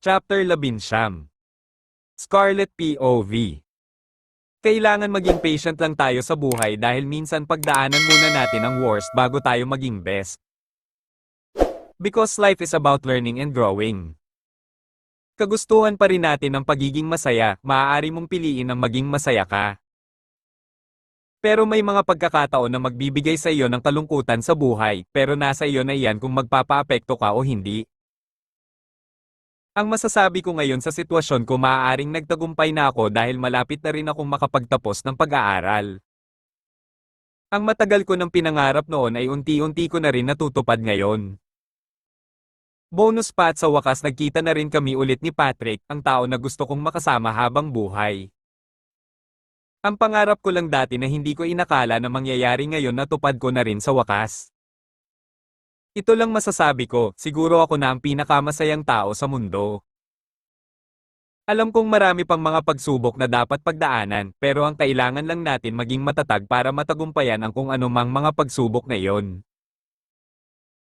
Chapter 11. Scarlet POV. Kailangan maging patient lang tayo sa buhay dahil minsan pagdaanan muna natin ang worst bago tayo maging best. Because life is about learning and growing. Kagustuhan pa rin natin ang pagiging masaya, maaari mong piliin ang maging masaya ka. Pero may mga pagkakataon na magbibigay sa iyo ng kalungkutan sa buhay, pero nasa iyo na iyan kung magpapaapekto ka o hindi. Ang masasabi ko ngayon sa sitwasyon ko, maaaring nagtagumpay na ako dahil malapit na rin akong makapagtapos ng pag-aaral. Ang matagal ko ng pinangarap noon ay unti-unti ko na rin natutupad ngayon. Bonus pa at sa wakas nagkita na rin kami ulit ni Patrick, ang tao na gusto kong makasama habang buhay. Ang pangarap ko lang dati na hindi ko inakala na mangyayari ngayon natupad ko na rin sa wakas. Ito lang masasabi ko, siguro ako na ang pinakamasayang tao sa mundo. Alam kong marami pang mga pagsubok na dapat pagdaanan, pero ang kailangan lang natin maging matatag para matagumpayan ang kung anumang mga pagsubok na iyon.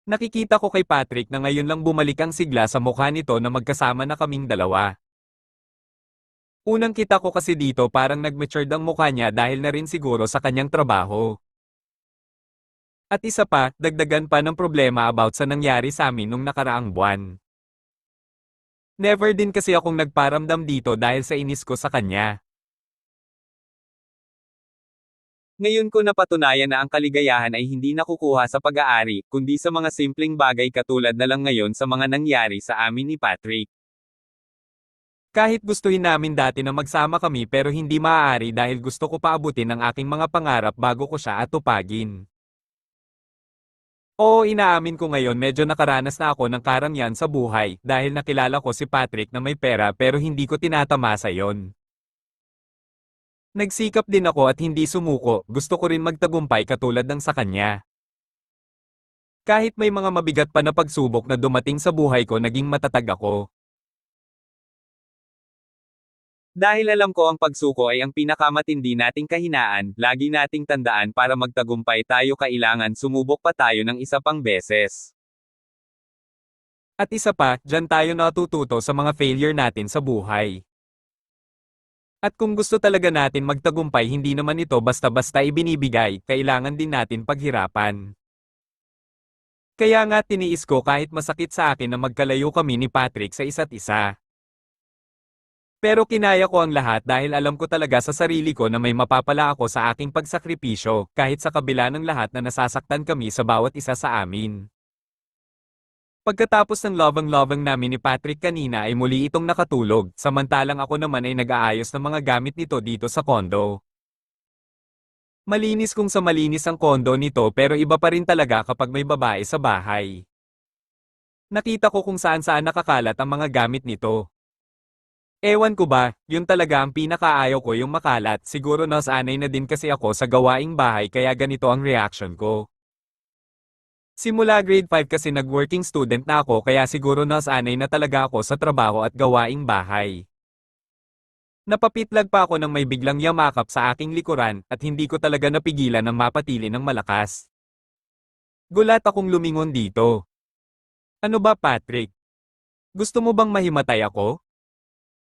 Nakikita ko kay Patrick na ngayon lang bumalik ang sigla sa mukha nito na magkasama na kaming dalawa. Unang kita ko kasi dito parang nag-matured ang mukha niya dahil na rin siguro sa kanyang trabaho. At isa pa, dagdagan pa ng problema about sa nangyari sa amin nung nakaraang buwan. Never din kasi akong nagparamdam dito dahil sa inis ko sa kanya. Ngayon ko napatunayan na ang kaligayahan ay hindi nakukuha sa pag-aari, kundi sa mga simpleng bagay katulad na lang ngayon sa mga nangyari sa amin ni Patrick. Kahit gustuhin namin dati na magsama kami pero hindi maaari dahil gusto ko paabutin ang aking mga pangarap bago ko siya atupagin. Oo, inaamin ko ngayon medyo nakaranas na ako ng karangyaan sa buhay dahil nakilala ko si Patrick na may pera pero hindi ko tinatamasa yon. Nagsikap din ako at hindi sumuko, gusto ko rin magtagumpay katulad ng sa kanya. Kahit may mga mabigat pa na pagsubok na dumating sa buhay ko, naging matatag ako. Dahil alam ko ang pagsuko ay ang pinakamatindi nating kahinaan, lagi nating tandaan para magtagumpay tayo kailangan sumubok pa tayo ng isa pang beses. At isa pa, dyan tayo natututo sa mga failure natin sa buhay. At kung gusto talaga natin magtagumpay, hindi naman ito basta-basta ibinibigay, kailangan din natin paghirapan. Kaya nga tiniis ko kahit masakit sa akin na magkalayo kami ni Patrick sa isa't isa. Pero kinaya ko ang lahat dahil alam ko talaga sa sarili ko na may mapapala ako sa aking pagsakripisyo, kahit sa kabila ng lahat na nasasaktan kami sa bawat isa sa amin. Pagkatapos ng lovang-lovang namin ni Patrick kanina ay muli itong nakatulog, samantalang ako naman ay nag-aayos ng mga gamit nito dito sa kondo. Malinis kung sa malinis ang kondo nito pero iba pa rin talaga kapag may babae sa bahay. Nakita ko kung saan-saan nakakalat ang mga gamit nito. Ewan ko ba, yun talaga ang pinakaayaw ko, yung makalat, siguro nasanay na din kasi ako sa gawaing bahay kaya ganito ang reaction ko. Simula grade 5 kasi nag-working student na ako kaya siguro nasanay na talaga ako sa trabaho at gawaing bahay. Napapitlag pa ako nang may biglang yamakap sa aking likuran at hindi ko talaga napigilan ng mapatili ng malakas. Gulat akong lumingon dito. Ano ba, Patrick? Gusto mo bang mahimatay ako?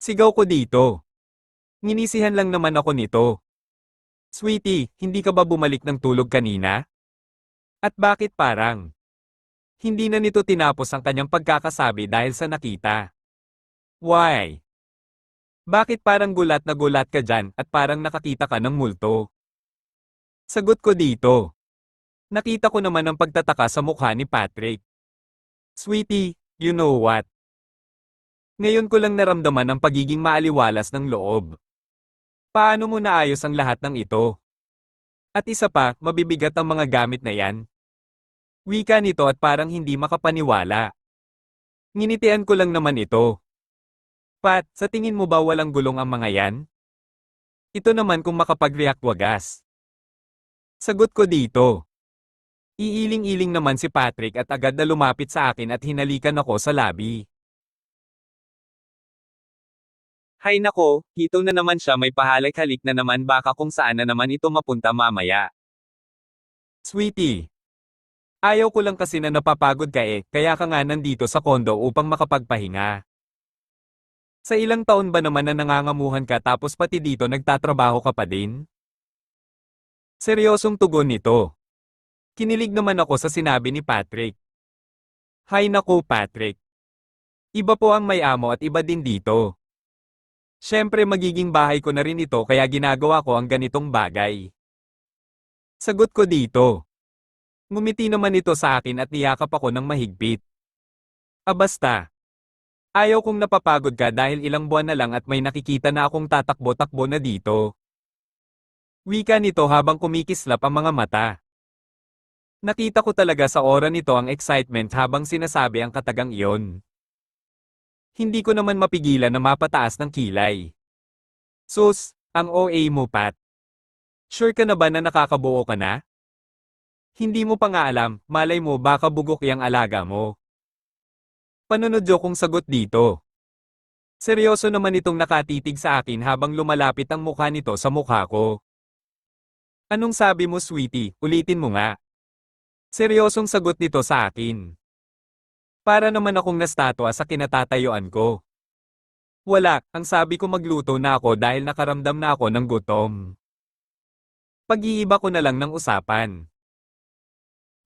Sigaw ko dito. Nginisihan lang naman ako nito. Sweetie, hindi ka ba bumalik ng tulog kanina? At bakit parang hindi na nito tinapos ang kanyang pagkakasabi dahil sa nakita? Why? Bakit parang gulat na gulat ka dyan at parang nakakita ka ng multo? Sagot ko dito. Nakita ko naman ang pagtataka sa mukha ni Patrick. Sweetie, you know what? Ngayon ko lang naramdaman ang pagiging maaliwalas ng loob. Paano mo naayos ang lahat ng ito? At isa pa, mabibigat ang mga gamit na yan. Wika nito at parang hindi makapaniwala. Nginitian ko lang naman ito. Pat, sa tingin mo ba walang gulong ang mga yan? Ito naman kung makapag-react wagas. Sagot ko dito. Iiling-iling naman si Patrick at agad na lumapit sa akin at hinalikan ako sa labi. Hay nako, hito na naman siya, may pahalik-halik na naman, baka kung saan na naman ito mapunta mamaya. Sweetie. Ayaw ko lang kasi na napapagod ka kaya ka nga nandito sa kondo upang makapagpahinga. Sa ilang taon ba naman na nangangamuhan ka tapos pati dito nagtatrabaho ka pa din? Seryosong tugon nito. Kinilig naman ako sa sinabi ni Patrick. Hay naku Patrick. Iba po ang may amo at iba din dito. Siyempre magiging bahay ko na rin ito kaya ginagawa ko ang ganitong bagay. Sagot ko dito. Ngumiti naman ito sa akin at niyakap ako ng mahigpit. Basta. Ayaw kong napapagod ka dahil ilang buwan na lang at may nakikita na akong tatakbo-takbo na dito. Wika nito habang kumikislap ang mga mata. Nakita ko talaga sa aura nito ang excitement habang sinasabi ang katagang iyon. Hindi ko naman mapigilan na mapataas ng kilay. Sus, ang OA mo Pat. Sure ka na ba na nakakabuo ka na? Hindi mo pa nga alam, malay mo baka bugok yang alaga mo. Panunodyo kong sagot dito. Seryoso naman itong nakatitig sa akin habang lumalapit ang mukha nito sa mukha ko. Anong sabi mo sweetie, ulitin mo nga. Seryosong sagot nito sa akin. Para naman akong nastatwa sa kinatatayuan ko. Wala, ang sabi ko magluto na ako dahil nakaramdam na ako ng gutom. Pag-iiba ko na lang ng usapan.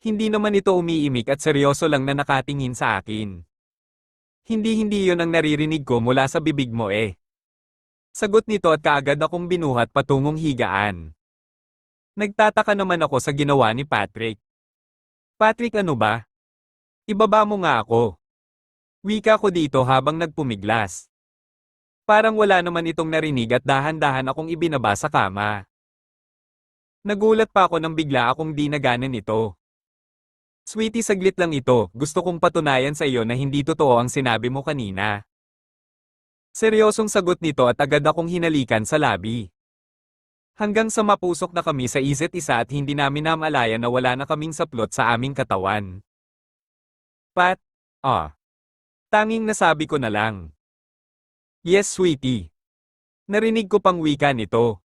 Hindi naman ito umiimik at seryoso lang na nakatingin sa akin. Hindi yon ang naririnig ko mula sa bibig mo eh. Sagot nito at kaagad akong binuhat patungong higaan. Nagtataka naman ako sa ginawa ni Patrick. Patrick ano ba? Ibaba mo nga ako. Wika ko dito habang nagpumiglas. Parang wala naman itong narinig at dahan-dahan akong ibinaba sa kama. Nagulat pa ako nang bigla akong di nagana nito. Sweetie saglit lang ito, gusto kong patunayan sa iyo na hindi totoo ang sinabi mo kanina. Seryosong sagot nito at agad akong hinalikan sa labi. Hanggang sa mapusok na kami sa isa't isa at hindi namin namalayan na wala na kaming saplot sa aming katawan. Pat, tanging nasabi ko na lang. Yes sweetie. Narinig ko pang wika nito.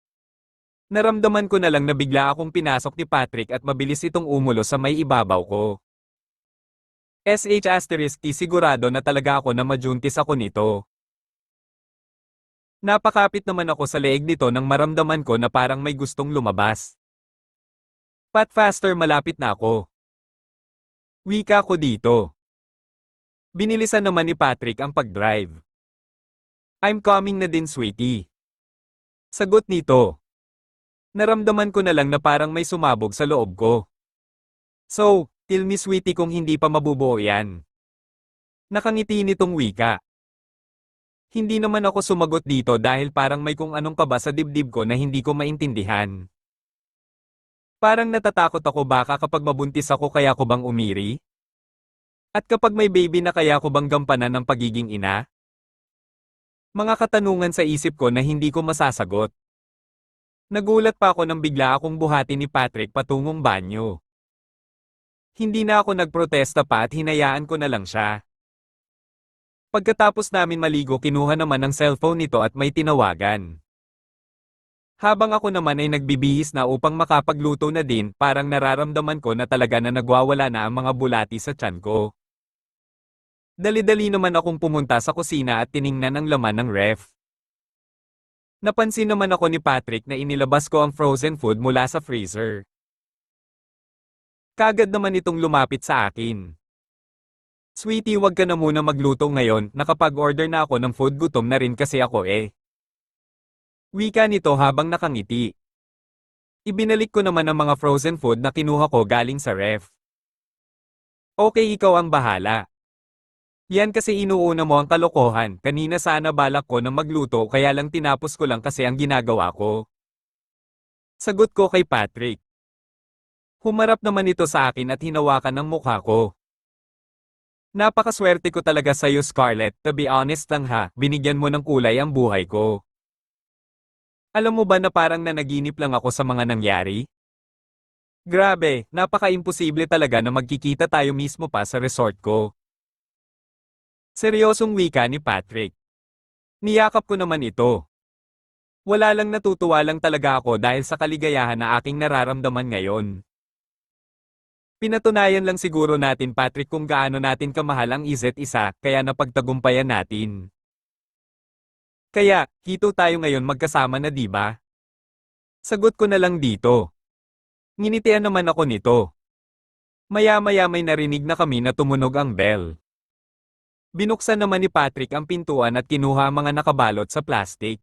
Naramdaman ko na lang na bigla akong pinasok ni Patrick at mabilis itong umulo sa may ibabaw ko. SH*T sigurado na talaga ako na majuntis ako nito. Napakapit naman ako sa leeg nito nang maramdaman ko na parang may gustong lumabas. Pat faster malapit na ako. Wika ko dito. Binilisan naman ni Patrick ang pag-drive. I'm coming na din sweetie. Sagot nito. Naramdaman ko na lang na parang may sumabog sa loob ko. So, tell me sweetie kung hindi pa mabubuo yan. Nakangiti nitong wika. Hindi naman ako sumagot dito dahil parang may kung anong kaba sa dibdib ko na hindi ko maintindihan. Parang natatakot ako baka kapag mabuntis ako kaya ko bang umiri? At kapag may baby na kaya ko bang gampanan ng pagiging ina? Mga katanungan sa isip ko na hindi ko masasagot. Nagulat pa ako nang bigla akong buhati ni Patrick patungong banyo. Hindi na ako nagprotesta pa at hinayaan ko na lang siya. Pagkatapos namin maligo kinuha naman ang cellphone nito at may tinawagan. Habang ako naman ay nagbibihis na upang makapagluto na din, parang nararamdaman ko na talaga na nagwawala na ang mga bulati sa tiyan ko. Dali-dali naman akong pumunta sa kusina at tiningnan ang laman ng ref. Napansin naman ako ni Patrick na inilabas ko ang frozen food mula sa freezer. Kagad naman itong lumapit sa akin. Sweetie wag ka na muna magluto ngayon, nakapag-order na ako ng food gutom na rin kasi ako eh. Wika nito habang nakangiti. Ibinalik ko naman ang mga frozen food na kinuha ko galing sa ref. Okay ikaw ang bahala. Yan kasi inuuna mo ang kalokohan, kanina sana balak ko na magluto kaya lang tinapos ko lang kasi ang ginagawa ko. Sagot ko kay Patrick. Humarap naman ito sa akin at hinawakan ang mukha ko. Napakaswerte ko talaga sa'yo Scarlett, to be honest lang ha, binigyan mo ng kulay ang buhay ko. Alam mo ba na parang nanaginip lang ako sa mga nangyari? Grabe, napaka-imposible talaga na magkikita tayo mismo pa sa resort ko. Seryosong wika ni Patrick. Niyakap ko naman ito. Wala lang natutuwa lang talaga ako dahil sa kaligayahan na aking nararamdaman ngayon. Pinatunayan lang siguro natin Patrick kung gaano natin kamahal ang isa't isa, kaya napagtagumpayan natin. Kaya, hito tayo ngayon magkasama na di ba? Sagot ko na lang dito. Nginitian naman ako nito. Maya-maya may narinig na kami na tumunog ang bell. Binuksan naman ni Patrick ang pintuan at kinuha ang mga nakabalot sa plastic.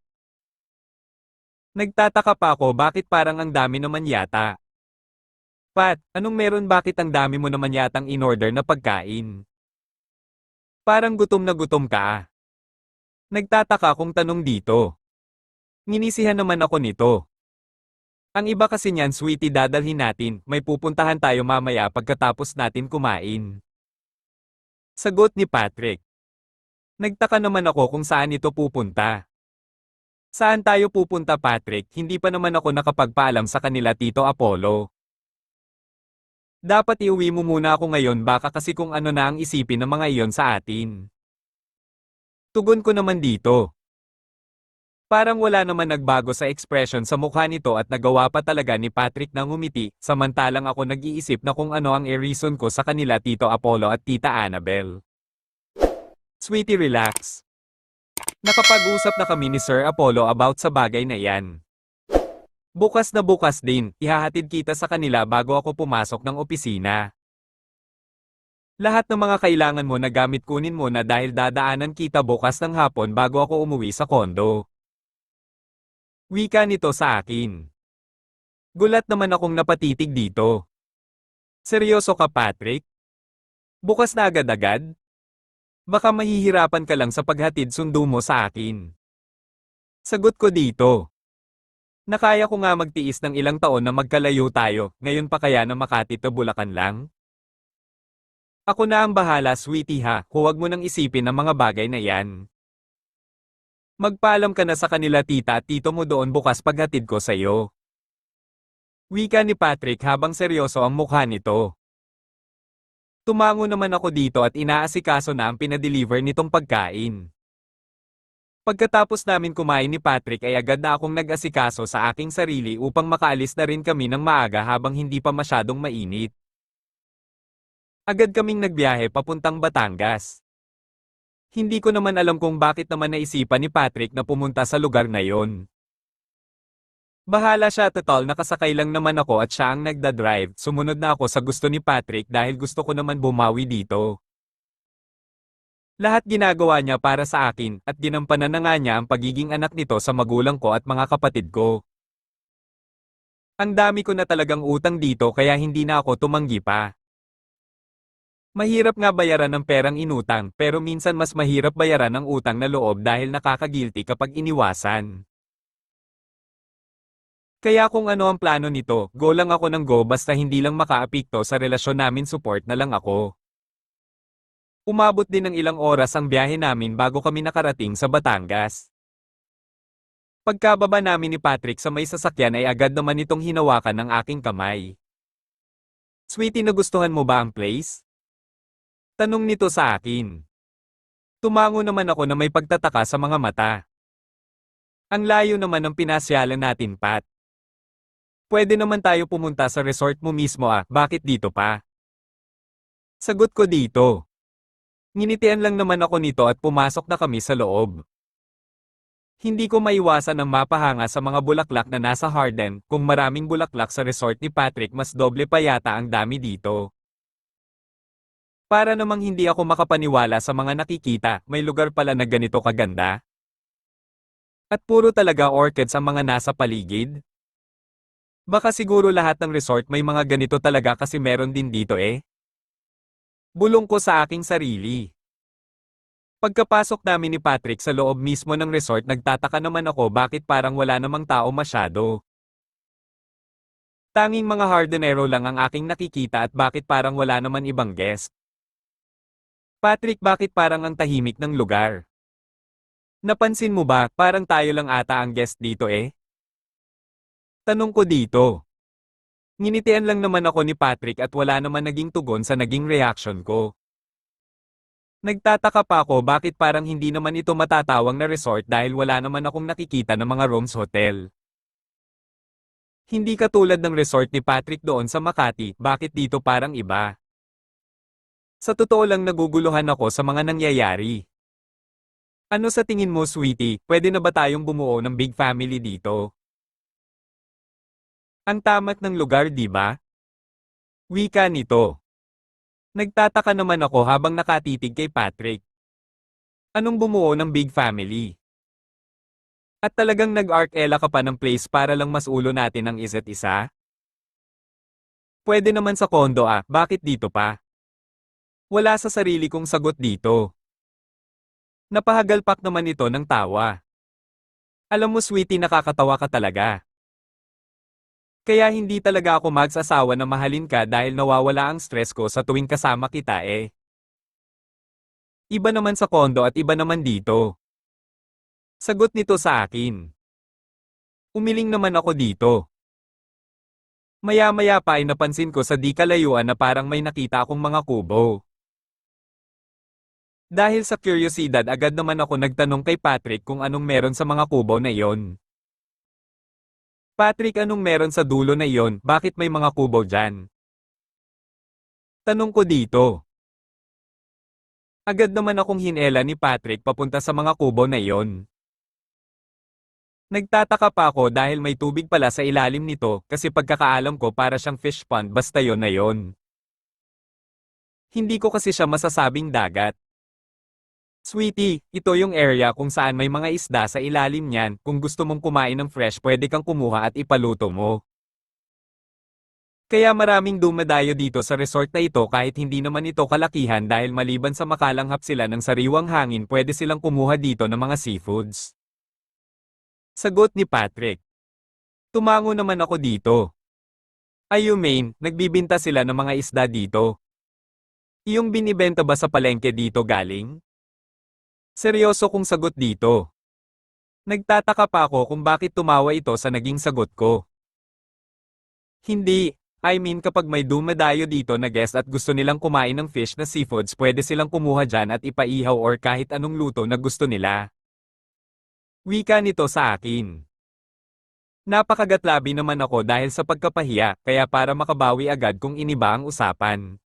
Nagtataka pa ako bakit parang ang dami naman yata. Pat, anong meron bakit ang dami mo naman yatang in-order na pagkain? Parang gutom na gutom ka. Nagtataka kung tanong dito. Nginisihan naman ako nito. Ang iba kasi niyan sweetie dadalhin natin, may pupuntahan tayo mamaya pagkatapos natin kumain. Sagot ni Patrick. Nagtaka naman ako kung saan ito pupunta. Saan tayo pupunta Patrick, hindi pa naman ako nakapagpaalam sa kanila Tito Apollo. Dapat iuwi mo muna ako ngayon baka kasi kung ano na ang isipin ng mga iyon sa atin. Tugon ko naman dito. Parang wala naman nagbago sa expression sa mukha nito at nagawa pa talaga ni Patrick na ngumiti, samantalang ako nag-iisip na kung ano ang reason ko sa kanila Tito Apollo at Tita Annabel. Sweetie relax. Nakapag-usap na kami ni Sir Apollo about sa bagay na yan. Bukas na bukas din, ihahatid kita sa kanila bago ako pumasok ng opisina. Lahat ng mga kailangan mo na gamit kunin mo na dahil dadaanan kita bukas ng hapon bago ako umuwi sa kondo. Wika nito sa akin. Gulat naman akong napatitig dito. Seryoso ka Patrick? Bukas na agad-agad? Baka mahihirapan ka lang sa paghatid sundo mo sa akin. Sagot ko dito. Nakaya ko nga magtiis ng ilang taon na magkalayo tayo, ngayon pa kaya na Makati to Bulacan lang? Ako na ang bahala sweetie ha, huwag mo nang isipin ang mga bagay na yan. Magpaalam ka na sa kanila tita at tito mo doon bukas paghatid ko sa'yo. Wika ni Patrick habang seryoso ang mukha nito. Tumango naman ako dito at inaasikaso na ang pinadeliver nitong pagkain. Pagkatapos namin kumain ni Patrick ay agad na akong nag-asikaso sa aking sarili upang makaalis na rin kami ng maaga habang hindi pa masyadong mainit. Agad kaming nagbiyahe papuntang Batangas. Hindi ko naman alam kung bakit naman naisipan ni Patrick na pumunta sa lugar na yon. Bahala siya total nakasakay lang naman ako at siya ang nagdadrive, sumunod na ako sa gusto ni Patrick dahil gusto ko naman bumawi dito. Lahat ginagawa niya para sa akin at ginampanan na nga niya ang pagiging anak nito sa magulang ko at mga kapatid ko. Ang dami ko na talagang utang dito kaya hindi na ako tumanggi pa. Mahirap nga bayaran ng perang inutang pero minsan mas mahirap bayaran ng utang na loob dahil nakaka-guilty kapag iniwasan. Kaya kung ano ang plano nito, go lang ako ng go basta hindi lang makaapekto sa relasyon namin support na lang ako. Umabot din ng ilang oras ang biyahe namin bago kami nakarating sa Batangas. Pagkababa namin ni Patrick sa may sasakyan ay agad naman itong hinawakan ng aking kamay. Sweetie nagustuhan mo ba ang place? Tanong nito sa akin. Tumango naman ako na may pagtataka sa mga mata. Ang layo naman ng pinasyalan natin Pat. Pwede naman tayo pumunta sa resort mo mismo bakit dito pa? Sagot ko dito. Nginitian lang naman ako nito at pumasok na kami sa loob. Hindi ko maiwasan ang mapahanga sa mga bulaklak na nasa Harden, kung maraming bulaklak sa resort ni Patrick mas doble pa yata ang dami dito. Para namang hindi ako makapaniwala sa mga nakikita, may lugar pala na ganito kaganda. At puro talaga orchids ang mga nasa paligid. Baka siguro lahat ng resort may mga ganito talaga kasi meron din dito Bulong ko sa aking sarili. Pagkapasok namin ni Patrick sa loob mismo ng resort nagtataka naman ako bakit parang wala namang tao masyado. Tanging mga Hardenero lang ang aking nakikita at bakit parang wala naman ibang guest. Patrick bakit parang ang tahimik ng lugar? Napansin mo ba, parang tayo lang ata ang guest dito Tanong ko dito. Nginitian lang naman ako ni Patrick at wala naman naging tugon sa naging reaction ko. Nagtataka pa ako bakit parang hindi naman ito matatawag na resort dahil wala naman akong nakikita ng mga rooms hotel. Hindi katulad ng resort ni Patrick doon sa Makati, bakit dito parang iba? Sa totoo lang naguguluhan ako sa mga nangyayari. Ano sa tingin mo, sweetie? Pwede na ba tayong bumuo ng big family dito? Ang tamat ng lugar, di ba? Wika nito. Nagtataka naman ako habang nakatitig kay Patrick. Anong bumuo ng big family? At talagang nag-arc-ela ka pa ng place para lang mas ulo natin ang isa't isa? Pwede naman sa kondo bakit dito pa? Wala sa sarili kong sagot dito. Napahagalpak naman ito ng tawa. Alam mo, sweetie, nakakatawa ka talaga. Kaya hindi talaga ako magsasawa na mahalin ka dahil nawawala ang stress ko sa tuwing kasama kita eh. Iba naman sa kondo at iba naman dito. Sagot nito sa akin. Umiling naman ako dito. Maya-maya pa ay napansin ko sa di kalayuan na parang may nakita akong mga kubo. Dahil sa kuryosidad agad naman ako nagtanong kay Patrick kung anong meron sa mga kubo na iyon. Patrick, anong meron sa dulo na iyon, bakit may mga kubo dyan? Tanong ko dito. Agad naman akong hinela ni Patrick papunta sa mga kubo na iyon. Nagtataka pa ako dahil may tubig pala sa ilalim nito kasi pagkakaalam ko para siyang fish pond basta yon na yon. Hindi ko kasi siya masasabing dagat. Sweetie, ito yung area kung saan may mga isda sa ilalim niyan, kung gusto mong kumain ng fresh pwede kang kumuha at ipaluto mo. Kaya maraming dumadayo dito sa resort na ito kahit hindi naman ito kalakihan dahil maliban sa makalanghap sila ng sariwang hangin pwede silang kumuha dito ng mga seafoods. Sagot ni Patrick. Tumango naman ako dito. Ay, you mean, nagbibinta sila ng mga isda dito? Iyong binibenta ba sa palengke dito galing? Seryoso kong sagot dito. Nagtataka pa ako kung bakit tumawa ito sa naging sagot ko. Hindi, I mean kapag may dumadayo dito na guest at gusto nilang kumain ng fish na seafoods pwede silang kumuha dyan at ipaihaw or kahit anong luto na gusto nila. Wika nito sa akin. Napakagatlabi naman ako dahil sa pagkapahiya kaya para makabawi agad kung iniba ang usapan.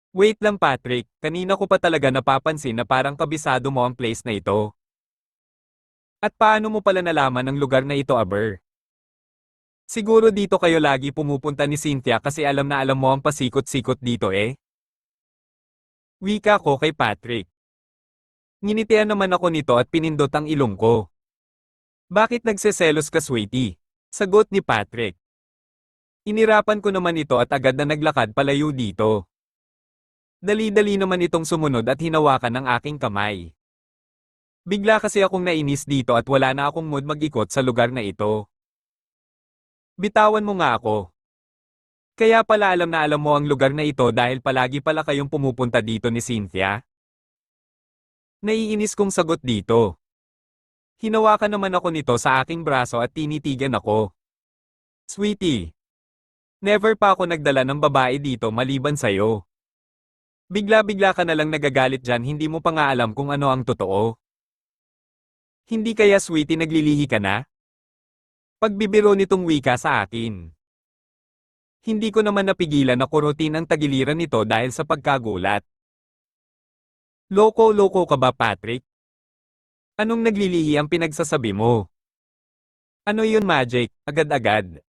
Wait lang, Patrick, kanina ko pa talaga napapansin na parang kabisado mo ang place na ito. At paano mo pala nalaman ang lugar na ito, Aber? Siguro dito kayo lagi pumupunta ni Cynthia kasi alam na alam mo ang pasikot-sikot dito eh. Wika ko kay Patrick. Nginitian naman ako nito at pinindot ang ilong ko. Bakit nagseselos ka, sweetie? Sagot ni Patrick. Inirapan ko naman ito at agad na naglakad palayo dito. Dali-dali naman itong sumunod at hinawakan ng aking kamay. Bigla kasi akong nainis dito at wala na akong mood mag-ikot sa lugar na ito. Bitawan mo nga ako. Kaya pala alam na alam mo ang lugar na ito dahil palagi pala kayong pumupunta dito ni Cynthia? Naiinis kong sagot dito. Hinawakan naman ako nito sa aking braso at tinitigan ako. Sweetie. Never pa ako nagdala ng babae dito maliban sa'yo. Bigla-bigla ka na lang nagagalit dyan, hindi mo pa nga alam kung ano ang totoo. Hindi kaya, sweetie, naglilihi ka na? Pagbibiro nitong wika sa akin. Hindi ko naman napigilan na kurutin ang tagiliran nito dahil sa pagkagulat. Loko-loko ka ba, Patrick? Anong naglilihi ang pinagsasabi mo? Ano yun, Magic, agad-agad?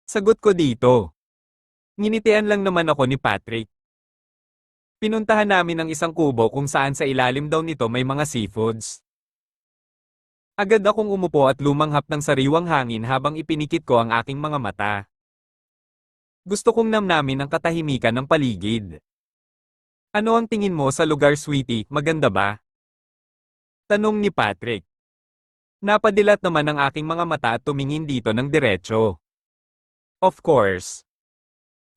Sagot ko dito. Nginitian lang naman ako ni Patrick. Pinuntahan namin ang isang kubo kung saan sa ilalim daw nito may mga seafoods. Agad akong umupo at lumanghap ng sariwang hangin habang ipinikit ko ang aking mga mata. Gusto kong namnamin ang katahimikan ng paligid. Ano ang tingin mo sa lugar, sweetie, maganda ba? Tanong ni Patrick. Napadilat naman ang aking mga mata at tumingin dito ng diretso. Of course.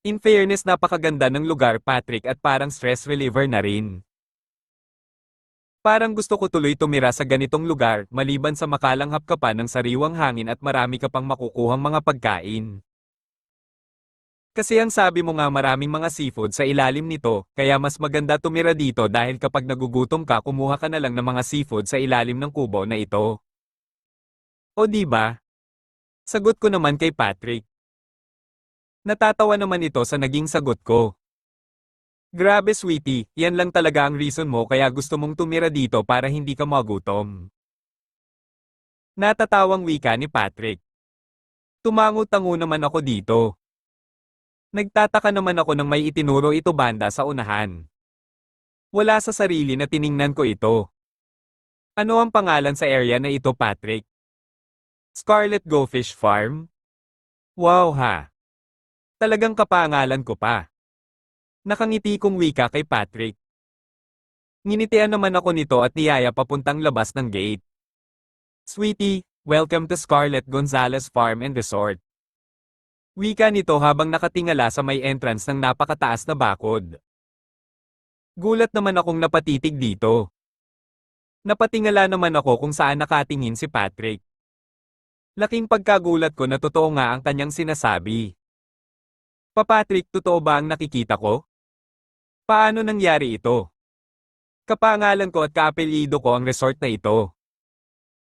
In fairness, napakaganda ng lugar, Patrick, at parang stress reliever na rin. Parang gusto ko tuloy tumira sa ganitong lugar, maliban sa makalanghap ka pa ng sariwang hangin at marami ka pang makukuhang mga pagkain. Kasi ang sabi mo nga maraming mga seafood sa ilalim nito, kaya mas maganda tumira dito dahil kapag nagugutom ka kumuha ka na lang ng mga seafood sa ilalim ng kubo na ito. O di ba? Sagot ko naman kay Patrick. Natatawa naman ito sa naging sagot ko. Grabe sweetie, yan lang talaga ang reason mo kaya gusto mong tumira dito para hindi ka magutom. Natatawang wika ni Patrick. Tumango-tango naman ako dito. Nagtataka naman ako nang may itinuro ito banda sa unahan. Wala sa sarili na tiningnan ko ito. Ano ang pangalan sa area na ito, Patrick? Scarlet Goldfish Farm? Wow ha! Talagang kapangalan ko pa. Nakangiti kong wika kay Patrick. Nginitian naman ako nito at niyaya papuntang labas ng gate. Sweetie, welcome to Scarlett Gonzalez Farm and Resort. Wika nito habang nakatingala sa may entrance ng napakataas na bakod. Gulat naman akong napatitig dito. Napatingala naman ako kung saan nakatingin si Patrick. Laking pagkagulat ko na totoo nga ang kanyang sinasabi. Patrick, totoo ba ang nakikita ko? Paano nangyari ito? Kapangalan ko at kaapelyido ko ang resort na ito.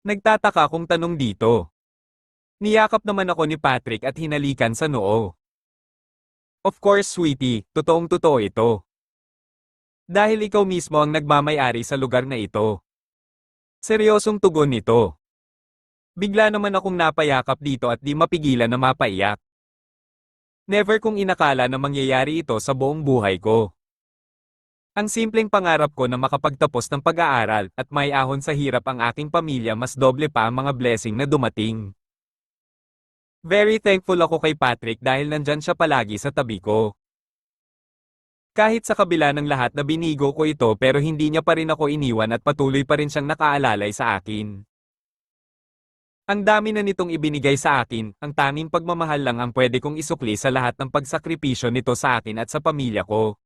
Nagtataka kung tanong dito. Niyakap naman ako ni Patrick at hinalikan sa noo. Of course sweetie, totoong-totoo ito. Dahil ikaw mismo ang nagmamay-ari sa lugar na ito. Seryosong tugon nito. Bigla naman akong napayakap dito at di mapigilan na mapaiyak. Never kong inakala na mangyayari ito sa buong buhay ko. Ang simpleng pangarap ko na makapagtapos ng pag-aaral at may ahon sa hirap ang aking pamilya mas doble pa ang mga blessing na dumating. Very thankful ako kay Patrick dahil nandyan siya palagi sa tabi ko. Kahit sa kabila ng lahat na binigo ko ito pero hindi niya pa rin ako iniwan at patuloy pa rin siyang nakaalalay sa akin. Ang dami na nitong ibinigay sa akin, ang tanging pagmamahal lang ang pwede kong isukli sa lahat ng pagsakripisyo nito sa akin at sa pamilya ko.